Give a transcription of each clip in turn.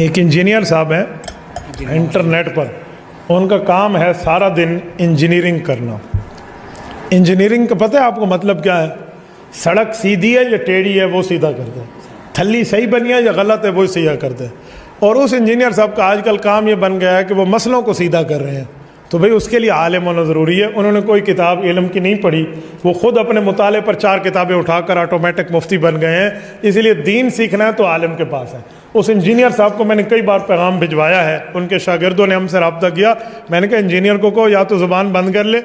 ایک انجینئر صاحب ہیں انٹرنیٹ پر، ان کا کام ہے سارا دن انجینئرنگ کرنا۔ انجینئرنگ کا پتہ ہے آپ کو مطلب کیا ہے؟ سڑک سیدھی ہے یا ٹیڑھی ہے وہ سیدھا کر دے، تھلی صحیح بنی ہے یا غلط ہے وہ سیدھا کر دے۔ اور اس انجینئر صاحب کا آج کل کام یہ بن گیا ہے کہ وہ مسئلوں کو سیدھا کر رہے ہیں، تو بھئی اس کے لیے عالم ہونا ضروری ہے۔ انہوں نے کوئی کتاب علم کی نہیں پڑھی، وہ خود اپنے مطالعے پر 4 کتابیں اٹھا کر آٹومیٹک مفتی بن گئے ہیں۔ اس لیے دین سیکھنا ہے تو عالم کے پاس ہے۔ اس انجینئر صاحب کو میں نے کئی بار پیغام بھجوایا ہے، ان کے شاگردوں نے ہم سے رابطہ کیا، میں نے کہا انجینئر کو کہو یا تو زبان بند کر لے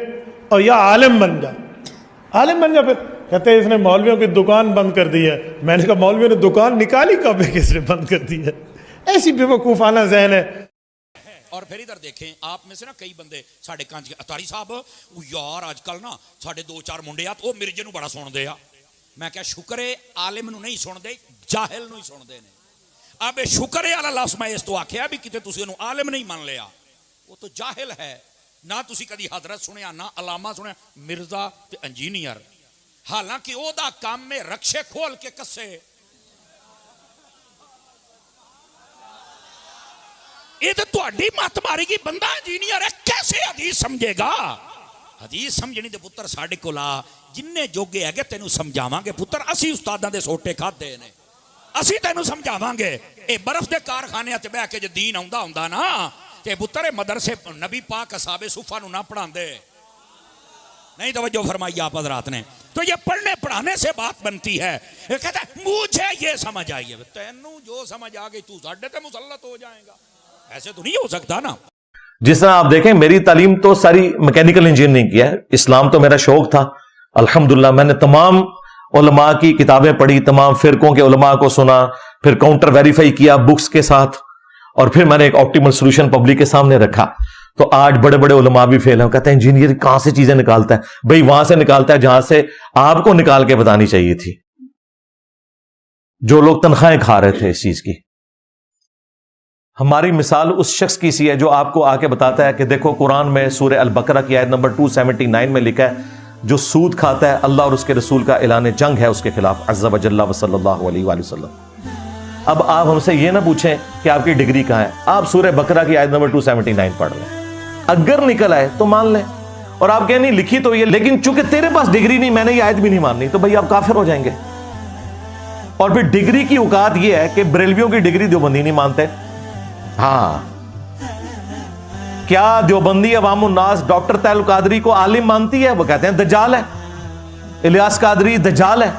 اور یا عالم بن جا، عالم بن جا۔ پھر کہتے ہیں اس نے مولویوں کی دکان بند کر دی ہے۔ میں نے کہا مولویوں نے دکان نکالی کب ہے، کس نے بند کر دی ہے؟ ایسی بیوقوفانہ ذہن ہے۔ اور پھر ادھر دیکھیں، آپ میں سے نا کئی بندے ساڑھے کانچ اتاری صاحب وہ یار آج کل نا ساڑھے 2-4 منڈے وہ مرجے نو بڑا سن دے آ۔ میں کہا شکر ہے عالم نو نہیں سن دے، جاہل نو ہی سن دے نے۔ اب شکر ہے اللہ لفظ میں اس تو آکھیا بھی کتے تسی انہوں عالم نہیں مان لیا، وہ تو جاہل ہے۔ نہ تسی کدی حضرت سنیا نہ علامہ سنیا، مرزا تے انجینئر، حالانکہ او دا کام میں رکشے کھول کے کسے۔ یہ تو تہاڈی مت ماری گی، بندہ انجینئر ہے کیسے حدیث سمجھے گا؟ حدیث سمجھنی تے پتر ساڈے کول آ، جننے جوگے ہے گے تینوں سمجھاواں گے پتر، اسی استاداں دے سوٹے کھادے نے، اسی تینوں سمجھاواں گے۔ اے برف دے کارخانے تے بیٹھ کے جے دین آوندا ہوندا نا تے پتر مدرسے نبی پاک اصحاب صفہ نو نہ پڑھاندے۔ نہیں توجہ فرمائی آپ حضرات نے۔ تو یہ پڑھنے پڑھانے سے بات بنتی ہے۔ یہ کہتا ہے مجھے یہ سمجھ آئی ہے، تینوں جو سمجھ آ گئی تو ساڈے تے مسلط ہو جائے گا، ایسے تو نہیں ہو سکتا نا۔ جس طرح آپ دیکھیں میری تعلیم تو ساری میکینیکل انجینئرنگ کی ہے، اسلام تو میرا شوق تھا الحمدللہ۔ میں نے تمام علماء کی کتابیں پڑھی، تمام فرقوں کے علماء کو سنا، پھر کاؤنٹر ویریفائی کیا بکس کے ساتھ، اور پھر میں نے ایک آپٹیمل سولوشن پبلک کے سامنے رکھا۔ تو آج بڑے بڑے علماء بھی فیل ہیں، کہتے ہیں انجینئر کہاں سے چیزیں نکالتا ہے؟ بھئی وہاں سے نکالتا ہے جہاں سے آپ کو نکال کے بتانی چاہیے تھی، جو لوگ تنخواہیں کھا رہے تھے اس چیز کی۔ ہماری مثال اس شخص کی سی ہے جو آپ کو آ کے بتاتا ہے کہ دیکھو قرآن میں سورہ البقرہ کی آیت نمبر 279 میں لکھا ہے جو سود کھاتا ہے اللہ اور اس کے رسول کا اعلان جنگ ہے اس کے خلاف عز و جل و صلی اللہ علیہ وآلہ وسلم۔ اب آپ ہم سے یہ نہ پوچھیں کہ آپ کی ڈگری کہاں ہے، آپ سورہ بقرہ کی آیت نمبر 279 پڑھ لیں، اگر نکل آئے تو مان لیں، اور آپ کہیں نہیں لکھی تو یہ، لیکن چونکہ تیرے پاس ڈگری نہیں، میں نے یہ آیت بھی نہیں ماننی، تو بھئی آپ کافر ہو جائیں گے۔ اور پھر ڈگری کی اوقات یہ ہے کہ بریلویوں کی ڈگری دیوبندی نہیں مانتے۔ ہاں، کیا دیوبندی عوام الناس ڈاکٹر طاہر القادری کو عالم مانتی ہے؟ وہ کہتے ہیں دجال ہے، الیاس قادری دجال ہے۔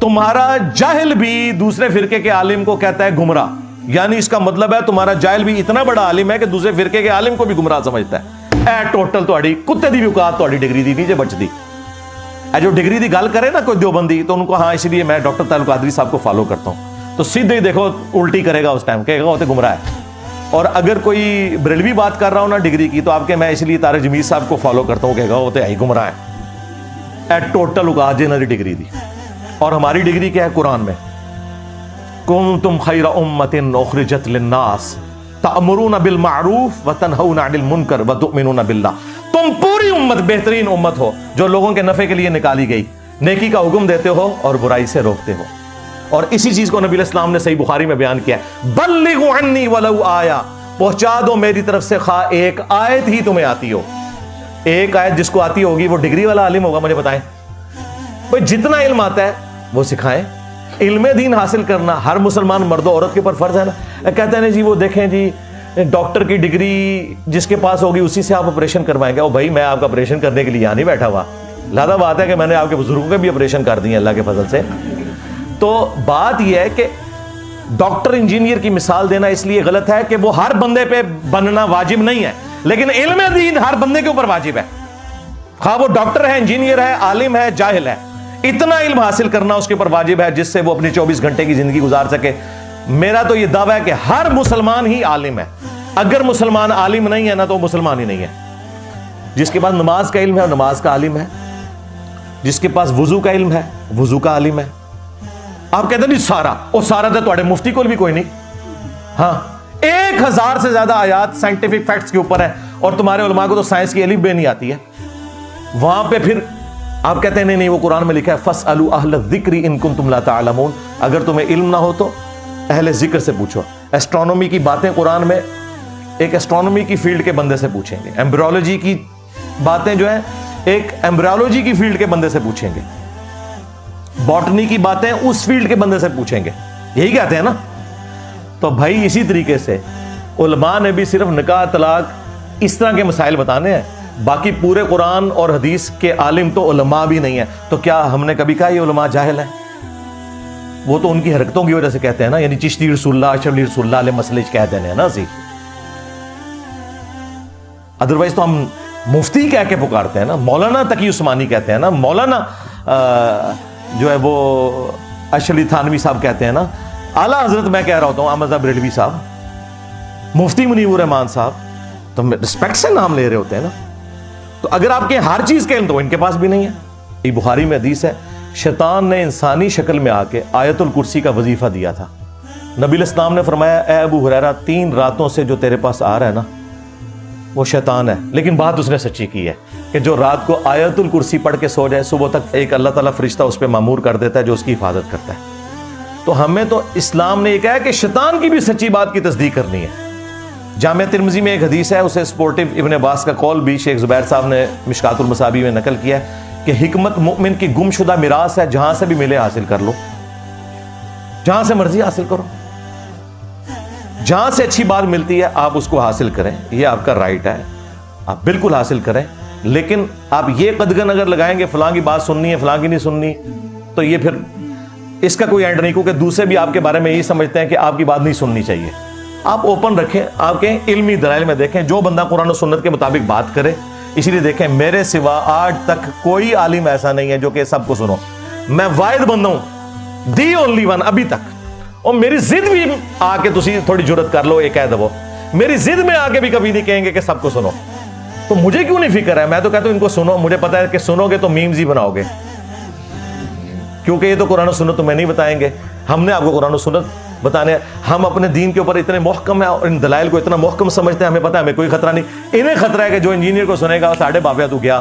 تمہارا جاہل بھی دوسرے فرقے کے عالم کو کہتا ہے گمراہ، یعنی اس کا مطلب ہے تمہارا جاہل بھی اتنا بڑا عالم ہے کہ دوسرے فرقے کے عالم کو بھی گمراہ سمجھتا ہے۔ اے ٹوٹل تہاڈی کتے دی بھی اوقات تہاڈی ڈگری دی نہیں جے بچدی۔ اے جو ڈگری دی گل کرے نا کوئی دیوبندی تو ان کو ہاں اس لیے میں ڈاکٹر طاہر القادری صاحب کو فالو کرتا ہوں، تو سیدھے ہی دیکھو الٹی کرے گا اس ٹائم، کہے گا وہ تو گمراہ ہے۔ اور اگر کوئی بریلوی بات کر رہا ہوں نا ڈگری کی، تو آپ کے میں اس لیے طارق جمیل صاحب کو فالو کرتا ہوں، کہے گا وہ تو ہی گمراہ ہے۔ اے ٹوٹل اوقات جنہاں دی ڈگری دی۔ اور ہماری ڈگری کیا ہے قرآن میں؟ کنتم خیر امۃ اخرجت للناس تأمرون بالمعروف وتنہون عن المنکر وتؤمنون باللہ۔ تم پوری امت بہترین امت ہو جو لوگوں کے نفع کے لیے نکالی گئی، نیکی کا حکم دیتے ہو اور برائی سے روکتے ہو۔ اور اسی چیز کو نبی علیہ السلام نے صحیح بخاری میں بیان کیا ہے، بلغوا عنی ولو آیا، پہنچا دو میری طرف سے خواہ ایک آیت ہی تمہیں آتی ہو۔ ایک آیت جس کو آتی ہوگی وہ ڈگری والا عالم ہوگا، مجھے بتائیں۔ بھئی جتنا علم آتا ہے وہ سکھائیں۔ علم دین حاصل کرنا ہر مسلمان مرد و عورت کے اوپر فرض ہے نا۔ کہتے ہیں جی وہ دیکھیں جی ڈاکٹر کی ڈگری جس کے پاس ہوگی اسی سے آپ آپریشن کروائیں گے۔ او بھائی میں آپ کا آپریشن کرنے کے لیے یہاں نہیں بیٹھا ہوا، لہذا بات ہے کہ میں نے آپ کے بزرگوں کے بھی آپریشن کر دیے اللہ کے فضل سے۔ تو بات یہ ہے کہ ڈاکٹر انجینئر کی مثال دینا اس لیے غلط ہے کہ وہ ہر بندے پہ بننا واجب نہیں ہے، لیکن علم دین ہر بندے کے اوپر واجب ہے، خواہ وہ ڈاکٹر ہے، انجینئر ہے، عالم ہے، جاہل ہے۔ اتنا علم حاصل کرنا اس کے اوپر واجب ہے جس سے وہ اپنی 24 گھنٹے کی زندگی گزار سکے۔ میرا تو یہ دعویٰ ہے کہ ہر مسلمان ہی عالم ہے، اگر مسلمان عالم نہیں ہے نا تو مسلمان ہی نہیں ہے۔ جس کے پاس نماز کا علم ہے نماز کا عالم ہے، جس کے پاس وضو کا علم ہے وضو کا عالم ہے۔ آپ کہتے ہیں نہیں سارا، اور سارا تو تھوڑے مفتی کو بھی کوئی نہیں۔ ہاں 1000 سے زیادہ آیات سائنٹیفک فیکٹس کے اوپر ہے، اور تمہارے علماء کو تو سائنس کی الف بے نہیں آتی ہے۔ وہاں پہ پھر آپ کہتے ہیں نہیں وہ قرآن میں لکھا ہے فَاسْأَلُوا أَهْلَ الذِّكْرِ إِن كُنتُمْ لَا تَعْلَمُونَ، اگر تمہیں علم نہ ہو تو اہل ذکر سے پوچھو. ایسٹرونومی کی باتیں قرآن میں ایک ایسٹرونومی کی فیلڈ کے بندے سے پوچھیں گے. ایمبریولوجی کی باتیں جو ہیں ایک ایمبریولوجی کی فیلڈ کے بندے سے پوچھیں گے. باٹنی کی باتیں اس فیلڈ کے بندے سے پوچھیں گے. یہی کہتے ہیں نا. تو بھائی اسی طریقے سے علماء نے بھی صرف نکاح طلاق اس طرح کے مسائل بتانے ہیں, باقی پورے قرآن اور حدیث کے عالم تو علماء بھی نہیں ہیں. تو کیا ہم نے کبھی کہا یہ علماء جاہل ہیں؟ وہ تو ان کی حرکتوں کی وجہ سے کہتے ہیں نا, یعنی چشتی رسول اللہ اشرف علی رسول اللہ علیہ مسئلے کہتے ہیں نا اسی. ادروائز تو ہم مفتی کہہ کے پکارتے ہیں نا, مولانا تقی عثمانی کہتے ہیں نا, مولانا جو ہے وہ اشرف علی تھانوی صاحب کہتے ہیں نا, اعلیٰ حضرت میں کہہ رہا ہوتا ہوں احمد صاحب بریلوی صاحب, مفتی منیب الرحمان صاحب, تو رسپیکٹ سے نام لے رہے ہوتے ہیں نا. تو اگر آپ کے ہر چیز کے علم تو ان کے پاس بھی نہیں ہے. یہ بخاری میں حدیث ہے, شیطان نے انسانی شکل میں آ کے آیت الکرسی کا وظیفہ دیا تھا. نبی علیہ السلام نے فرمایا اے ابو ہریرہ 3 راتوں سے جو تیرے پاس آ رہا ہے نا وہ شیطان ہے, لیکن بات اس نے سچی کی ہے کہ جو رات کو آیت الکرسی پڑھ کے سو جائے صبح تک ایک اللہ تعالیٰ فرشتہ اس پہ مامور کر دیتا ہے جو اس کی حفاظت کرتا ہے. تو ہمیں تو اسلام نے یہ کہا ہے کہ شیطان کی بھی سچی بات کی تصدیق کرنی ہے. جامعہ ترمذی میں ایک حدیث ہے, اسے سپورٹیو ابن عباس کا قول بھی شیخ زبیر صاحب نے مشکات المصابیح میں نقل کیا ہے کہ حکمت مؤمن کی گم شدہ میراث ہے, جہاں سے بھی ملے حاصل کر لو, جہاں سے مرضی حاصل کرو, جہاں سے اچھی بات ملتی ہے آپ اس کو حاصل کریں, یہ آپ کا رائٹ ہے, آپ بالکل حاصل کریں. لیکن آپ یہ قدغن اگر لگائیں گے فلاں کی بات سننی ہے فلاں کی نہیں سننی, تو یہ پھر اس کا کوئی اینڈ نہیں, کیونکہ دوسرے بھی آپ کے بارے میں یہی سمجھتے ہیں کہ آپ کی بات نہیں سننی چاہیے. آپ اوپن رکھیں, آپ کے علمی دلائل میں دیکھیں, جو بندہ قرآن و سنت کے مطابق بات کرے. اسی لیے دیکھیں میرے سوا آج تک کوئی عالم ایسا نہیں ہے جو کہ سب کو سنو. میں واحد بندہ ہوں, دی اونلی ون ابھی تک. اور میری ضد بھی آ کے تسی تھوڑی جرت کر لو, یہ کہہ دو, میری ضد میں آ کے بھی کبھی نہیں کہیں گے کہ سب کو سنو. تو مجھے کیوں نہیں فکر ہے, میں تو کہتا ہوں ان کو سنو. مجھے پتا ہے کہ سنو گے تو میمز ہی بناؤ گے, کیونکہ یہ تو قرآن و سنت تمہیں نہیں بتائیں گے, ہم نے آپ کو قرآن و سنت بتانے ہیں. ہم اپنے دین کے اوپر اتنے محکم ہیں اور ان دلائل کو اتنا محکم سمجھتے ہیں, ہمیں پتا ہے ہمیں کوئی خطرہ نہیں. انہیں خطرہ ہے کہ جو انجینئر کو سنے گا ساڑھے بابیا تو گیا,